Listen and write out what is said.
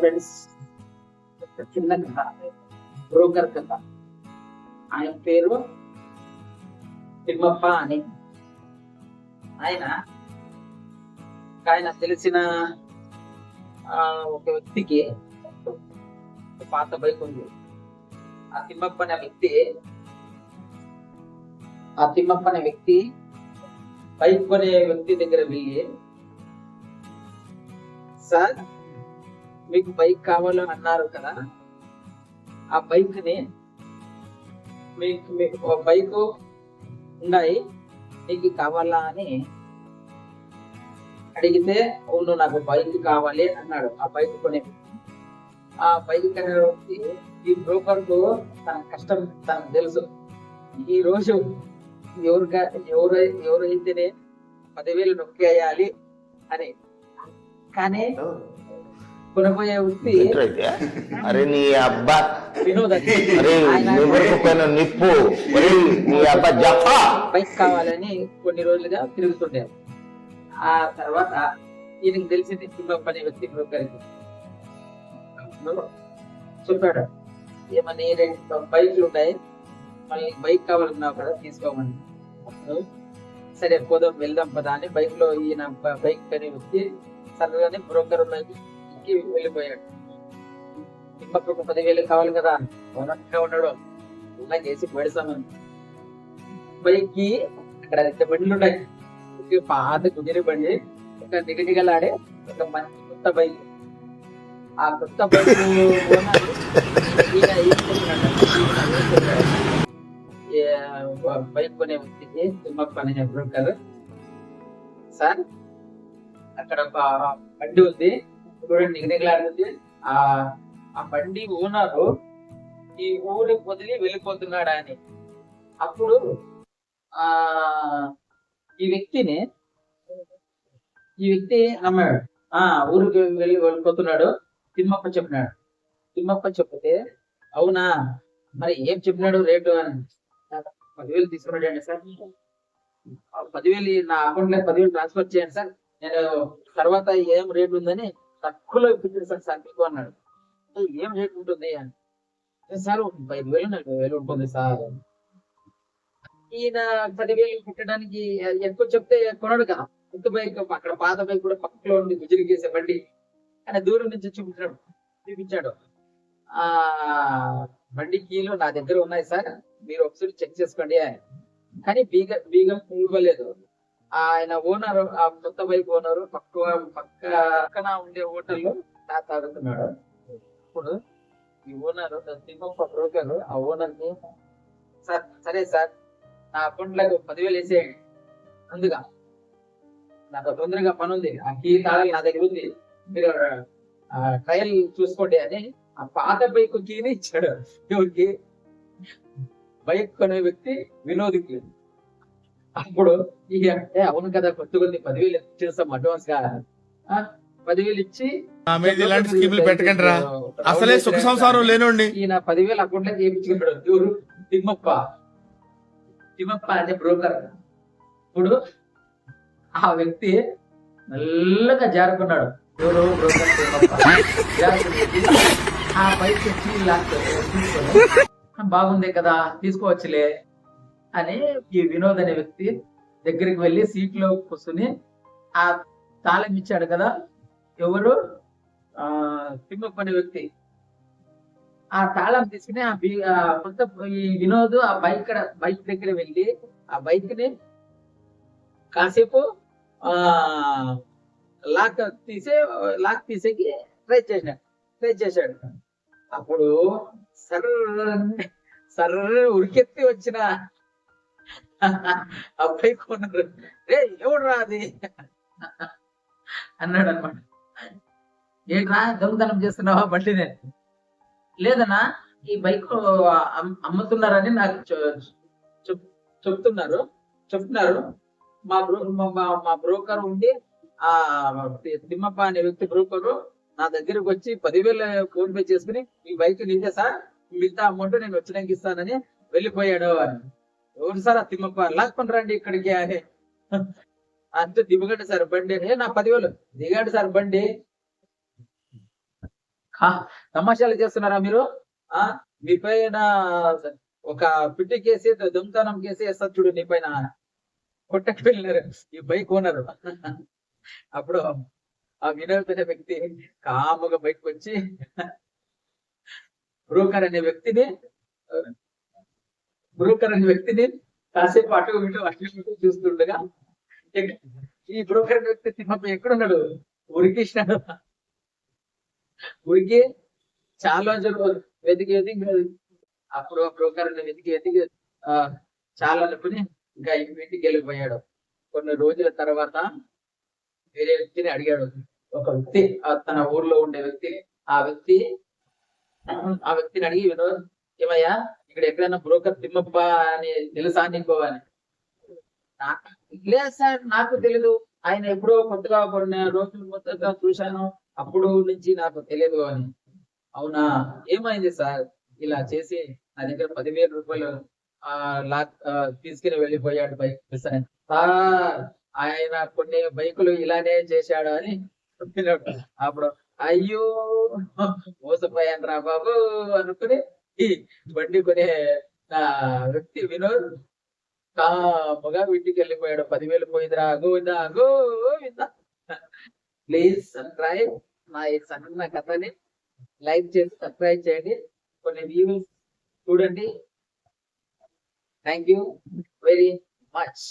Friends, చిన్న కథ, broker కథ. ఆయన పేరు తిమ్మప్ప అని. ఆయన తెలిసిన ఒక వ్యక్తికి పాత బైక్ ఉంది. ఆ తిమ్మప్ప అనే వ్యక్తి బైక్ కొనే వ్యక్తి దగ్గర వెళ్ళి, సార్ మీకు బైక్ కావాలని అన్నారు కదా, ఆ బైక్ ని మీకు బైక్ ఉన్నాయి, నీకు కావాలా అని అడిగితే, అవును నాకు బైక్ కావాలి అన్నాడు. ఆ బైక్ కొనే ఆ బైక్ కొనే వ్యక్తి, ఈ బ్రోకర్ కు తన కష్టం తనకు తెలుసు. ఈ రోజు ఎవరైతేనే 10,000 నొక్కేయాలి అని. కానీ కొనబోయే వ్యక్తి అరే నీ అబ్బా వినోద్ నిప్పు నీ అబ్బా జఫా బైక్ కావాలని కొన్ని రోజులుగా తిరుగుతుండే. ఆ తర్వాత ఈయనకు తెలిసింది తిమ్మప్ప అనే వ్యక్తి బ్రోకర్కి చెప్పాడు, ఏమని 2 బైక్లు ఉన్నాయి, మళ్ళీ బైక్ కావాలన్నావు కదా తీసుకోమని. సరే పోదాం వెళ్దాం పదా అని బైక్ లో ఈయన బైక్ అనే వ్యక్తి సరదానే బ్రోకర్ ఎక్కి వెళ్ళిపోయాడు. తిమ్మప్పకు 10,000 కావాలి కదా, ఓనర్గా ఉన్నాడు, ఇలా చేసి పెడతామని బైక్ కి అక్కడ 2 బండ్లు ఉన్నాయి. పాత గుజరి బండి, ఒక నిగనిగలాడే ఒక మంచి కొత్త బైక్. ఆ కొత్త బైక్ బైక్ కొనే వ్యక్తికి తిమ్మప్ప అనే బ్రోకర్, సార్ అక్కడ ఒక బండి ఉంది చూడండి, నిగనిగలాడుతుంది. ఆ బండి ఓనరు ఈ ఊరికి వదిలి వెళ్ళిపోతున్నాడా అని. అప్పుడు ఈ వ్యక్తి నమ్మాడు. ఊరికి వెళ్ళిపోతున్నాడు తిమ్మప్ప చెప్పినాడు. తిమ్మప్ప చెప్తే, అవునా మరి ఏం చెప్పినాడు రేటు అని. 10,000 తీసుకున్నాడు అండి సార్, 10,000 నా అకౌంట్ లో 10,000 ట్రాన్స్ఫర్ చేయండి సార్, నేను తర్వాత ఏం రేట్ ఉందని తక్కువలో ఇప్పించాడు సార్ మీకు అన్నాడు. ఏం రేట్ ఉంటుంది అని. సార్ 5,000 40,000 ఉంటుంది సార్. ఈయన 10,000 పెట్టడానికి ఎక్కువ చెప్తే కొనడు కదా. కొత్త బైక్ అక్కడ పాత బైక్ కూడా పక్కలో ఉండి గుజరి గీసే బండి ఆయన దూరం నుంచి చూపించాడు. ఆ బండి కీలు నా దగ్గర ఉన్నాయి సార్, మీరు ఒకసారి చెక్ చేసుకోండి. కానీ బీగం ఇవ్వలేదు. ఆయన ఓనర్, ఆ కొత్త బైక్ ఓనరు పక్కన ఉండే హోటల్లో తాగుతున్నాడు. ఇప్పుడు ఈ ఓనరు తిమ్మప్ప బ్రోకర్ ఆ ఓనర్ ని, సార్ సరే సార్ నా అకౌంట్ లో 10,000 వేసేయండి, అందుగా నాకు తొందరగా పని ఉంది, ఆ కీ తాళాలు నా దగ్గర ఉంది, మీరు ట్రయల్ చూసుకోండి అని ఆ పాత బైక్ కీని ఇచ్చాడు. ఎవరికి? బైక్ కొనే వ్యక్తి వినోద్కి. అప్పుడు అవును కదా కొత్తగా 10,000 ఇచ్చేస్తాం అడ్వాన్స్ గా, 10,000 ఇచ్చి అసలే సుఖ సంసారం లేనండి. ఈయన 10,000 అకౌంట్ లో చేయించుకున్నాడు. ఎవరు? తిమ్మప్ప అనే బ్రోకర్. ఇప్పుడు ఆ వ్యక్తి మెల్లగా జారుకున్నాడు. ఎవరు? బ్రోకర్ తిమ్మప్ప. ఆ బైక్ తీసుకొని బాగుంది కదా తీసుకోవచ్చులే అని ఈ వినోద్ అనే వ్యక్తి దగ్గరికి వెళ్ళి సీట్లో కూర్చుని ఆ తాళం ఇచ్చాడు కదా. ఎవరు? తిమ్మప్ప అనే వ్యక్తి. ఆ తాళం తీసుకుని కొత్త ఈ వినోద్ ఆ బైక్ దగ్గర వెళ్ళి ఆ బైక్ ని కాసేపు లాక్ తీసేకి ట్రై చేశాడు. అప్పుడు సర్ర ఉరికెత్తి వచ్చిన అబ్బాయి కొన్నారు. ఎవడు రా అది అన్నాడు అనమాట. ఏంట్రా దొంగతనం చేస్తున్నావా బండినే? లేదన్నా ఈ బైక్ అమ్ముతున్నారని నాకు చెప్తున్నారు. మా బ్రోకర్ ఉండి ఆ తిమ్మప్ప అనే వ్యక్తి బ్రోకరు నా దగ్గరకు వచ్చి 10,000 ఫోన్ పే చేసుకుని ఈ బైక్ నీదే సార్, మిగతా అమౌంట్ నేను వచ్చినాక ఇస్తానని వెళ్ళిపోయాడు అని. ఎవరు సార్? ఆ తిమ్మప్ప. లాక్కొని రండి ఇక్కడికి అని. అంతే దిగండి సార్ బండి. నా 10,000 దిగాడు సార్ బండి. తమాషాలు చేస్తున్నారా మీరు? మీ పైన ఒక పిట్టి కేసి దొంగతనం కేసి వేస్తారు చూడు, నీ పైన కొట్టకి వెళ్ళినారు ఈ బైక్ ఓనరు. అప్పుడు ఆ వినోద్ అనే వ్యక్తి కాముగా బయటకు వచ్చి బ్రోకర్ అనే వ్యక్తిని కాసేపు అటు ఇటు చూస్తుండగా ఈ బ్రోకర్ అనే వ్యక్తి తిమ్మప్ప ఎక్కడున్నాడు? ఉరికిచ్చినాడు. ఉరికి చాలా రోజులు వెతికి అప్పుడు బ్రోకర్ వెతికి చాలా అనుకుని ఇంకా ఇంటికి వెళ్ళిపోయాడు. కొన్ని రోజుల తర్వాత వేరే వ్యక్తిని అడిగాడు. ఒక వ్యక్తి తన ఊర్లో ఉండే వ్యక్తి, ఆ వ్యక్తిని అడిగి, వినోద్ ఏమయ్యా ఇక్కడ ఎక్కడైనా బ్రోకర్ తిమ్మప్ప అని తెలుసా నీకో అని. లేదు సార్, నాకు తెలీదు, ఆయన ఎప్పుడో కొత్తగా కొన్ని రోజులు మొత్తంగా చూశాను, అప్పుడు నుంచి నాకు తెలియదు అని. అవునా, ఏమైంది సార్? ఇలా చేసి నా దగ్గర 10,000 రూపాయలు తీసుకుని వెళ్ళిపోయాడు బైక్. సార్ ఆయన కొన్ని బైకులు ఇలానే చేశాడు అని చెప్పినప్పుడు అప్పుడు అయ్యో మోసపోయాను రా బాబు అనుకుని ఈ బండి కొనే వ్యక్తి వినోద్ కాముగా ఇంటికి వెళ్ళిపోయాడు. 10,000 పోయిందిరా, గోవిందా గోవిందా. ప్లీజ్ సబ్స్క్రైబ్ నా ఈ సన్న కథని లైక్ చేసి సబ్స్క్రైబ్ చేయండి, కొన్ని వ్యూస్ చూడండి. Thank you very much.